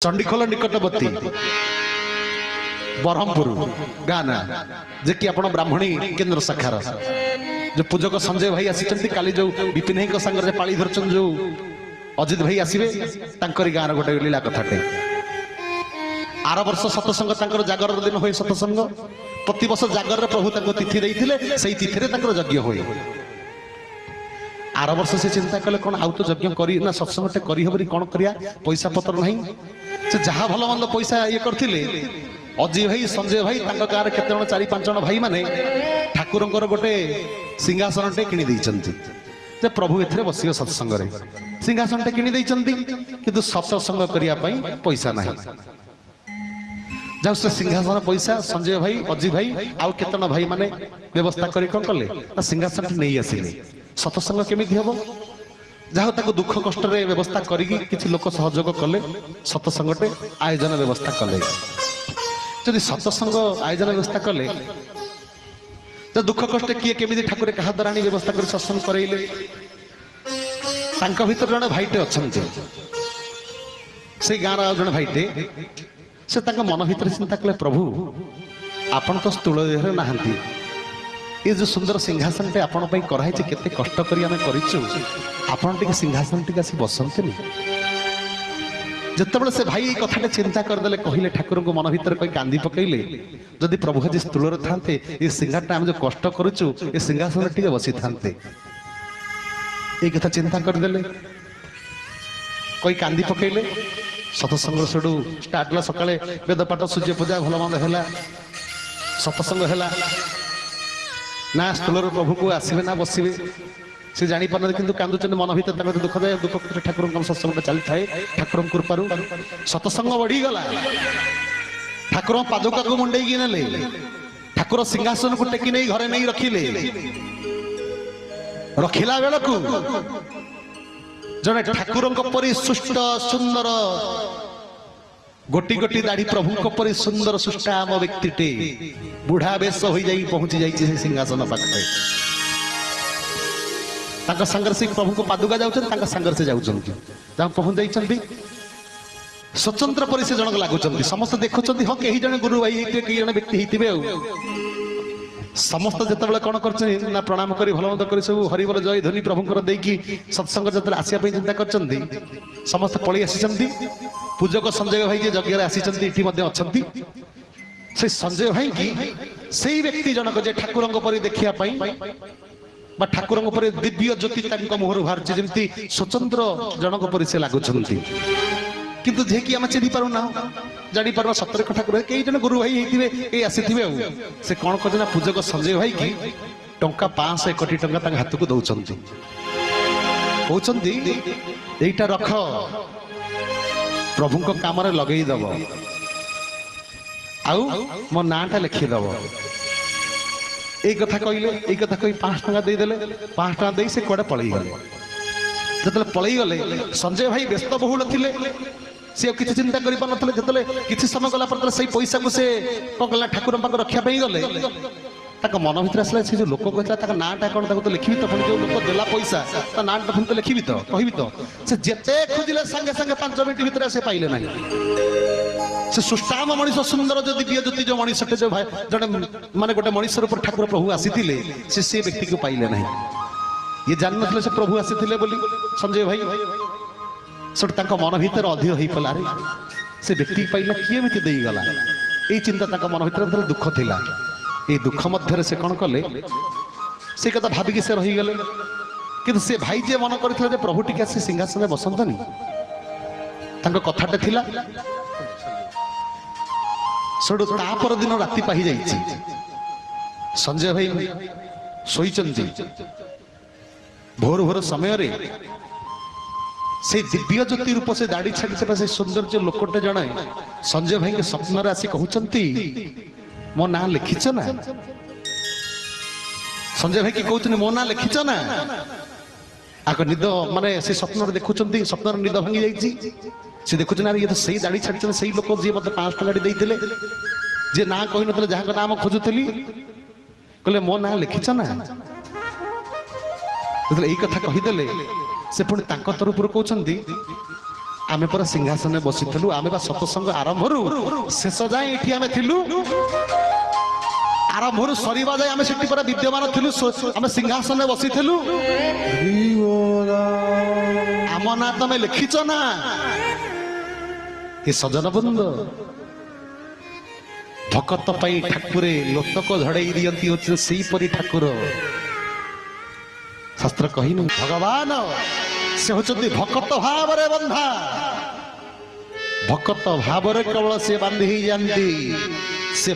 चंडीखोल निकटवर्ती ब्रह्मपुर गाँ ना जे कि आप ब्राह्मणी केन्द्र शाखार जो पूजक संजय भाई आसी काली जो विपिन भाई सागर पाली धरचन जो अजित भाई आसवे गाँव गोटे लीला कथाटे आर वर्ष सतसंग जागर दिन हुए सतसंग प्रति वर्ष जागर प्रभु तिथि देते से तिथि यज्ञ हुए आर वर्ष से चिंता कले कौन आउ तो यज्ञ कर सत्संग करहबरी कौन करिया पैसा पतर नहीं से जहाँ भल मंद पैसा ये करते अजय भाई संजय भाई गाँव में केते चारि पांच जन भाई माने ठाकुर गोटे सिंहासन टे कि प्रभु ए बस सत्संग सिंहासन टे कि सत्संग करने पैसा ना जाऊ से सिंहासन पैसा संजय भाई अजय भाई आउ केतन भाई माने व्यवस्था करी कौन कले सिंहासन नहीं आसिले सत्संग केमिति हम जहाँ तक दुख कष्ट व्यवस्था करी लोक सहयोग कले सत्संग आयोजन व्यवस्था कले जदि सत्संग आयोजन व्यवस्था कले तो दुख कष्ट किए केमिति ठाकुर क्या द्वारा व्यवस्था कर सत्संग करैले भीतर जड़े भाईटे अच्छा से गाँव जड़े भाईटे से मन भीतर चिंता कले प्रभु आपण तो स्थूल देह नहांती ये जो सुंदर सिंहासन टे आपण पई कराई छे केते कष्ट करी आमे करिछु आपण टिके सिंहासन टिके आसी बसंतनी जतबेले से भाई कथाटे चिंता कर देले कहिले ठाकुर को मन भीतर कोई कांदी पकैले जदि प्रभु जी स्थूल थांते ये सिंहासन आमे जो कष्ट करूछु ये सिंहासन टिके बसी थांते ए कथा चिंता कर देले कोई कांदी पकैले सत्संग सेडू स्टार्ट ला सकाळे वेदपाठ सूर्य पूजा भल मंद हैला सत्संग हैला ना स्थूल प्रभु को आसवे ना बसवे से जानी पार कि कांदुचंद मन भीतर दुख दे दुख ठाकुर सत्संग चली थाए ठाकुर कृपारू सत्संग बढ़ी गला ठाकुर पादुका को मुंडे ने ठाकुर सिंहासन को टेकी नहीं घरे नहीं रखिले रखिला बेल को जड़े ठाकुर परी सुष्ट सुंदर गोटी गोटी दाढ़ी प्रभु परी सुंदर सुष्टाम व्यक्तिटे बुढ़ा बेश हो जाई पहुंची जाई सिंहासन पाखे संगर से प्रभु को पादुका जाऊँ संगर से जाऊँ जहाँ पहुंच जाइए स्वतंत्र परि से जनक लगुंट समस्त देखुं हाँ कई जन गुरु भाई कई जन व्यक्ति होते समस्त जिते कौन कर प्रणाम कर भल मंद कर सब हरिबल जय ध्वनि प्रभुंर देकी सत्संग जो आसपा चिंता कर समस्त पलि आसी पूजक संजय भाई जे यज्ञ आसी अच्छा से संजय भाई की से व्यक्ति जनक जे ठाकुर पर देखा ठाकुर दिव्य ज्योति मुहर बाहर जमी स्वतंत्र जनक पर से लगुंट किंतु जे कि आम चिन्ह पारुना जानी पार सतर ठाकुर कई जन गुरु भाई होते आसी से कौन कर पूजक संजय भाई की टंका 500 कोटी टंका हाथ को दौरान कहते यहीटा रख प्रभु को काम लगे दब आउ मो नाटा लिखिदब यही कथा कही 5 टंका देदेले 5 टंका दे से कड़े पलि गले जो पलि गले संजय भाई व्यस्त बहुल थे सी किसी चिंता कर पारे किसी समय गला से पैसा को से कौन कला ठाकुर रखापी गले मन भर आसला से जो लोक कहता नाटा कौन तो लिखी तो जो लोक देला पैसा नाटा पुणी तो लिखी तो कहि तो से जिते खोजिले संगे संगे 5 मिनट भीतर से पाइले ना से सुष्टाम मनीष सुंदर जो दिव्य ज्योति जो मनीष जो भाई जड़े माने गोटे मनीष ऊपर ठाकुर प्रभु आसी से व्यक्ति को पाइले ना ये जान न से प्रभु आसी संजय भाई सट मन भीतर अधिक हो पला से व्यक्ति पाइला किए मिति दे गला ये चिंता मन भीतर दुख थिला ये दुख मध्य से कौन कले से कथा भाविकी से रही गले किंतु से भाई जे मन करथिले प्रभु टिके से सिंहासन बसंतनी कथाटे थिला सडु तापर दिन राति पाही जाइछि संजय भाई सोईचंती भोर भोर समय रे से दिव्य ज्योति रूप से दाढ़ी छाड़ी से सौंदर्य लोकटे जड़े संजय भाई के स्वप्न आसी कहते मो ना लिखिच ना संजय भाई की कहते मो ना लिखिच ना आग निद माने से स्वप्न देखुं स्वप्न निद भांगी जाइए से देखुन ये तो सही दाढ़ी छाड़ी से लोक जी मत 5 टंका देते जे ना कही न जहाँ नाम खोजुली कहले मो ना लिखिच ना यही कथा कहीदे से पुणी तरफ कहते आमे पर सिंहासन में बसिथिलु आमे बा सतसंग आरंभरु शेष जाए एठी आमे थिलु आरंभरु सरीबा जाए आमे सेठी पर विद्यमान थिलु आमे सिंहासन में बसिथिलु आम ना तमे लिखिच ना ये सजन बंद भकत पाई ठाकुरे लोतक झड़ई दियंती होचे सेही परी ठाकुर शास्त्र कही नहीं भगवान से होचंती भकत भाव रे बंधा भकत भाव रे केवल से बांधी जानती से